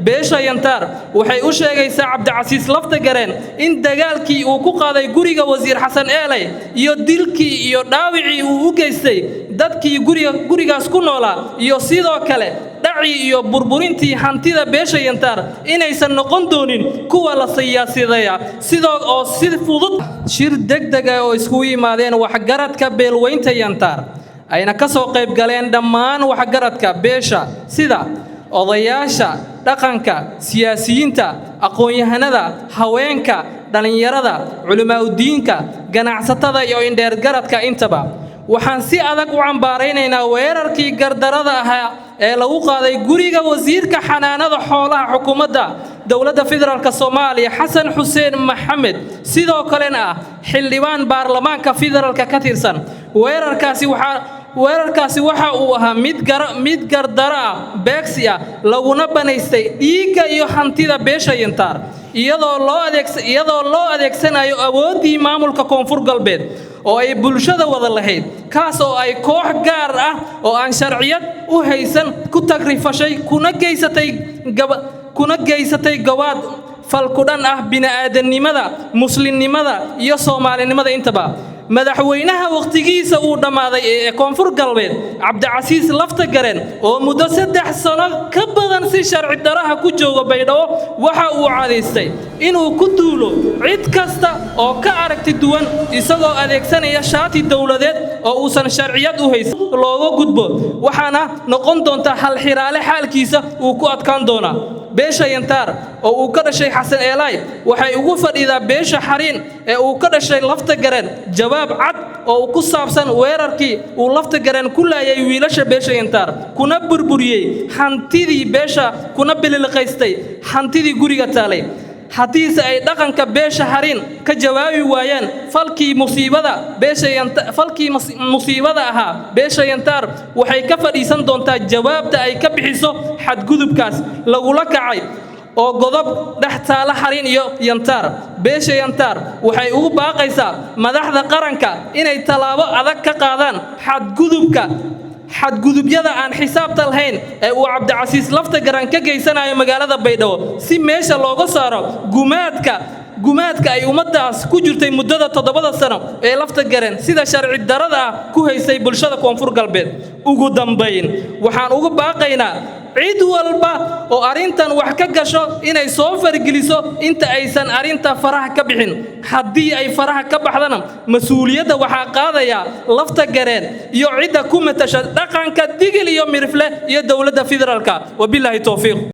beesha yantaar waxay u sheegaysaa Cabdicasiis Laftagareen in dagaalkii uu ku qaaday guriga wasiir Xasan Eelay iyo dilkii iyo dhaawicii uu u geystay dadkii gurigaas ku noolaa iyo sidoo kale dhaci iyo burburintii hantida beesha yantaar inaysan noqon doonin kuwa la siyaasadeeya sidoo si fudud shir degdeg ah oo isku yimaadeen waxgaradka beelweynta yantaar ayna ka soo qayb galeen dhammaan waxgaradka beesha sida odayaasha dhaqanka siyaasiyiinta aqoon-yahanada haweenka dhalinyarada culimaadudiinka ganacsatada iyo indheergaradka intaba waxaan si adag u cambaaraynaynaa weerarkii gardarada ahaa ee lagu qaaday guriga wasiirka xanaanada xoolaha xukuumadda dowladda federaalka Soomaaliya Xasan Xuseen Maxamed sidoo kalena ah xildhibaan baarlamaanka federaalka ka tirsan weerarkaasi waxa uu ahaa mid gardara ah beegsi ah laguna banaystay dhiigga iyo hantida beesha yantaar iyadoo loo adeegsanayo awoodii maamulka koonfur galbeed oo ay bulshada wada lahayd kaas oo ay koox gaar ah oo aan sharciyad u haysan ku tagrifashay kuna geysatay gawaad falkudhan ah bini'aadanimada muslimnimada iyo soomaalinimada intaba madaxweynaha waqtigiisa uu dhamaaday ee koonfur galbeed Cabdicasiis Laftagareen oo muddo 3 sano ka badan si sharci daraha ku jooga Baydhabo waxa uu cadeystay inuu ku duulo cid kasta oo ka aragti duwan isagoo adeegsanaya shaati dawladeed oo uusan sharciyad u haysan looga gudbo waxaana noqon doonta hal xiraale xaalkiisa uu ku adkaan doona beesha yantaar oo uu ka dhashay Xasan Eelay waxay ugu fadhidaa beesha xariin ee uu ka dhashay Laftagareen jawaab cad oo ku saabsan weerarkii uu Laftagareen ku laayay wiilasha beesha yantaar kuna burburiyay hantidii beesha kuna bililqaystay hantidii guriga taalay hadiise ay dhaqanka beesha xariin ka jawaabi waayaan falkii musiibada ahaa beesha yantaar waxay ka fadhiisan doontaa jawaabta ay ka bixiso xadgudubkaas lagula kacay oo godob dhex taala xariin iyo yantaar beesha yantaar waxay ugu baaqaysaa madaxda qaranka inay talaabo adag ka qaadaan xadgudubyada aan xisaabta lahayn ee uu Cabdicasiis Laftagareen ka geysanayo magaalada Baydhabo si meesha looga saaro gumaadka ay ummadaas ku jirtay muddada 7 sano ee Laftagareen sida sharci darada ah ku haysay bulshada koonfur galbeed ugu dambeyn waxaan ugu baaqaynaa cid walba oo arintan wax ka gasho inay soo fargeliso inta aysan arinta faraha ka bixin haddii ay faraha ka baxdana mas'uuliyadda waxa qaadaya Laftagareen iyo cid ku matasha dhaqanka digil iyo mirifle iyo dawladda federaalka wabillahi tawfiiq